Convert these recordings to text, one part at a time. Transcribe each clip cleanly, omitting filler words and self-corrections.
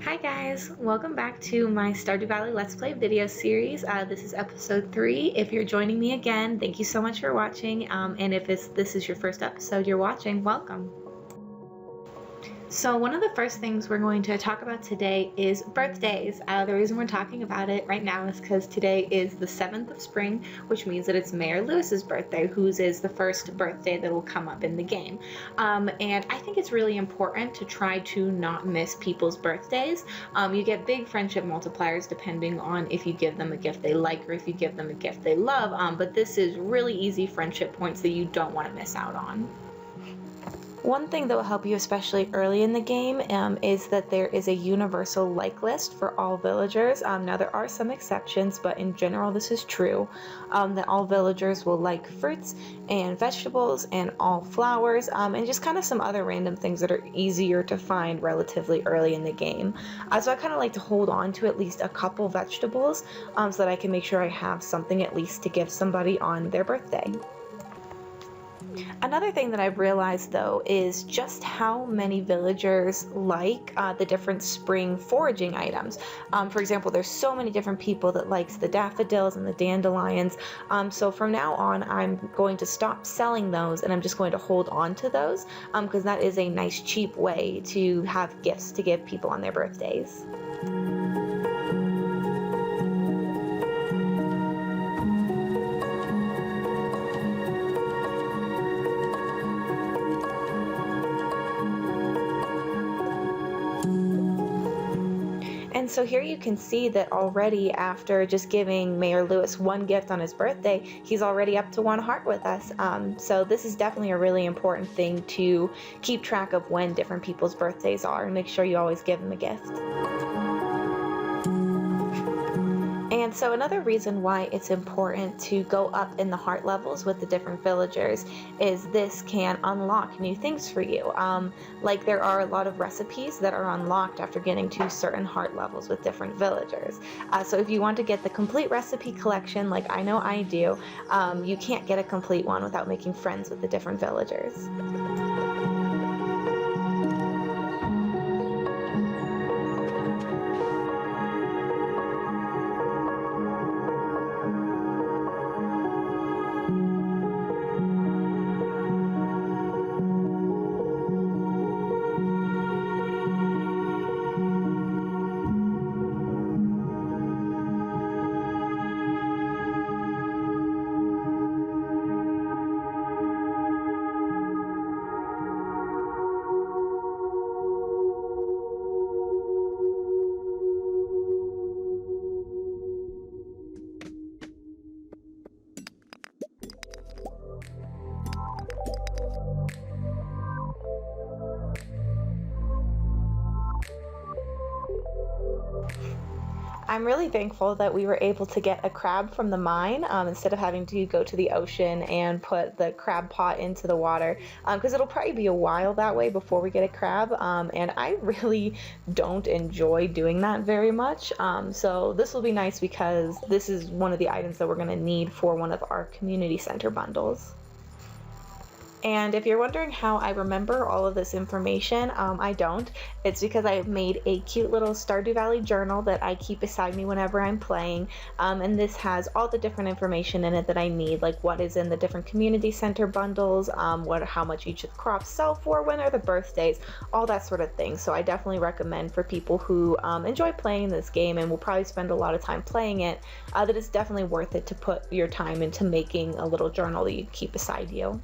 Hi guys, welcome back to my Stardew Valley Let's Play video series. This is episode 3. If you're joining me again, thank you so much for watching, and if this is your first episode you're watching, welcome. So one of the first things we're going to talk about today is birthdays. The reason we're talking about it right now is because today is the 7th of spring, which means that it's Mayor Lewis's birthday, whose is the first birthday that will come up in the game. And I think it's really important to try to not miss people's birthdays. You get big friendship multipliers depending on if you give them a gift they like or if you give them a gift they love, but this is really easy friendship points that you don't want to miss out on. One thing that will help you especially early in the game is that there is a universal like list for all villagers. Now there are some exceptions, but in general this is true, that all villagers will like fruits and vegetables and all flowers, and just kind of some other random things that are easier to find relatively early in the game. So I kind of like to hold on to at least a couple vegetables so that I can make sure I have something at least to give somebody on their birthday. Another thing that I've realized though is just how many villagers like the different spring foraging items. For example, there's so many different people that likes the daffodils and the dandelions, so from now on I'm going to stop selling those and I'm just going to hold on to those because that is a nice cheap way to have gifts to give people on their birthdays. And so here you can see that already after just giving Mayor Lewis one gift on his birthday, he's already up to 1 heart with us. So this is definitely a really important thing to keep track of when different people's birthdays are and make sure you always give them a gift. And so another reason why it's important to go up in the heart levels with the different villagers is this can unlock new things for you. Like there are a lot of recipes that are unlocked after getting to certain heart levels with different villagers. So if you want to get the complete recipe collection, like I know I do, you can't get a complete one without making friends with the different villagers. I'm really thankful that we were able to get a crab from the mine instead of having to go to the ocean and put the crab pot into the water, because it'll probably be a while that way before we get a crab, and I really don't enjoy doing that very much. So this will be nice because this is one of the items that we're going to need for one of our community center bundles. And if you're wondering how I remember all of this information, I don't. It's because I made a cute little Stardew Valley journal that I keep beside me whenever I'm playing, and this has all the different information in it that I need, like what is in the different community center bundles, how much each of the crops sell for, when are the birthdays, all that sort of thing. So I definitely recommend for people who enjoy playing this game and will probably spend a lot of time playing it, that it's definitely worth it to put your time into making a little journal that you keep beside you.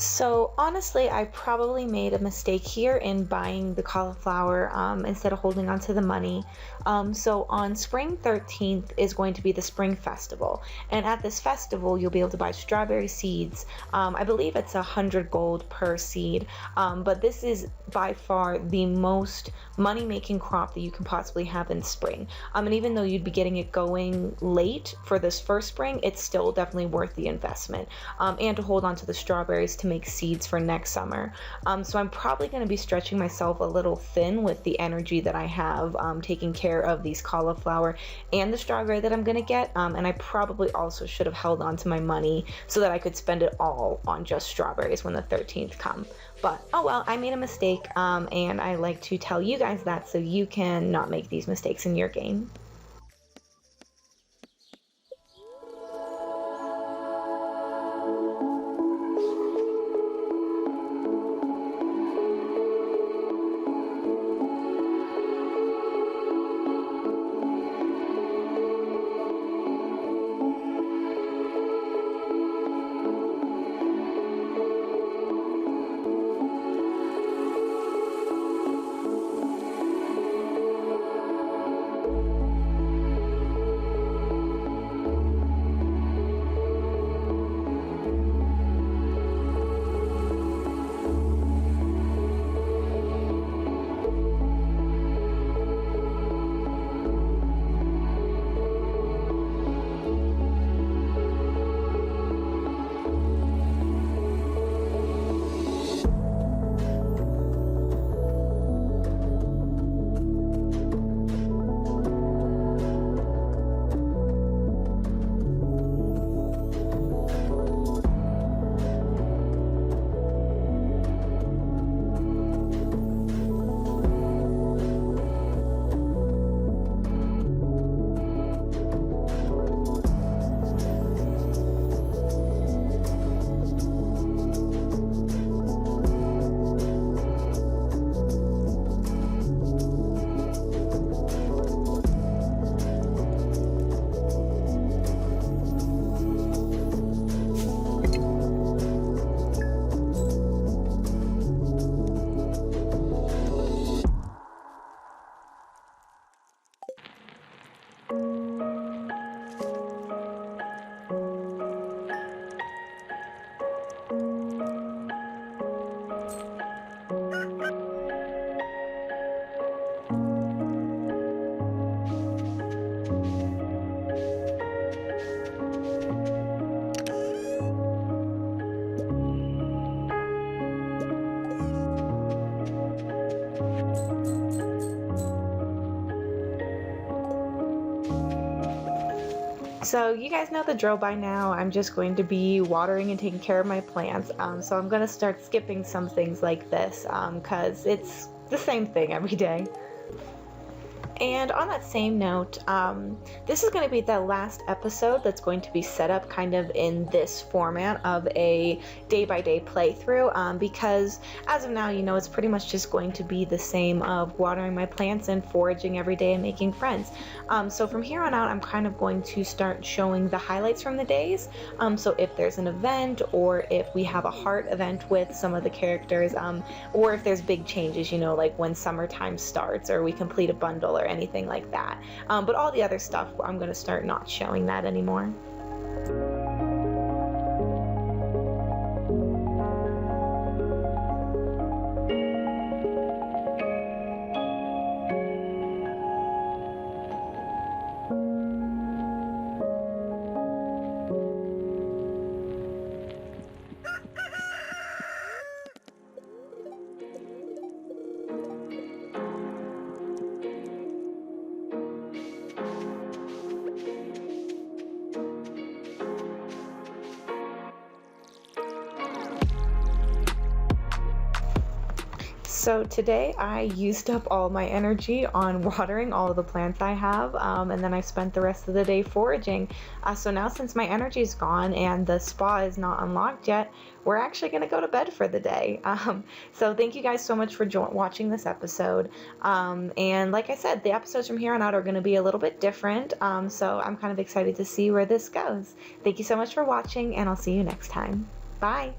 So honestly, I probably made a mistake here in buying the cauliflower instead of holding on to the money. So on spring 13th is going to be the spring festival, and at this festival you'll be able to buy strawberry seeds. I believe it's 100 gold per seed, but this is by far the most money-making crop that you can possibly have in spring. And even though you'd be getting it going late for this first spring, it's still definitely worth the investment. And to hold on to the strawberries to make seeds for next summer. So I'm probably going to be stretching myself a little thin with the energy that I have taking care of these cauliflower and the strawberry that I'm going to get. And I probably also should have held on to my money so that I could spend it all on just strawberries when the 13th come. But oh well, I made a mistake, and I like to tell you guys that so you can not make these mistakes in your game. So you guys know the drill by now. I'm just going to be watering and taking care of my plants. So I'm going to start skipping some things like this because it's the same thing every day. And on that same note, this is going to be the last episode that's going to be set up kind of in this format of a day-by-day playthrough, because as of now, you know, it's pretty much just going to be the same of watering my plants and foraging every day and making friends. So from here on out, I'm kind of going to start showing the highlights from the days. So if there's an event, or if we have a heart event with some of the characters, or if there's big changes, you know, like when summertime starts, or we complete a bundle, or anything like that. But all the other stuff, I'm going to start not showing that anymore. So today I used up all my energy on watering all of the plants I have, and then I spent the rest of the day foraging. So now since my energy is gone and the spa is not unlocked yet, we're actually going to go to bed for the day. So thank you guys so much for watching this episode. And like I said, the episodes from here on out are going to be a little bit different. So I'm kind of excited to see where this goes. Thank you so much for watching, and I'll see you next time. Bye!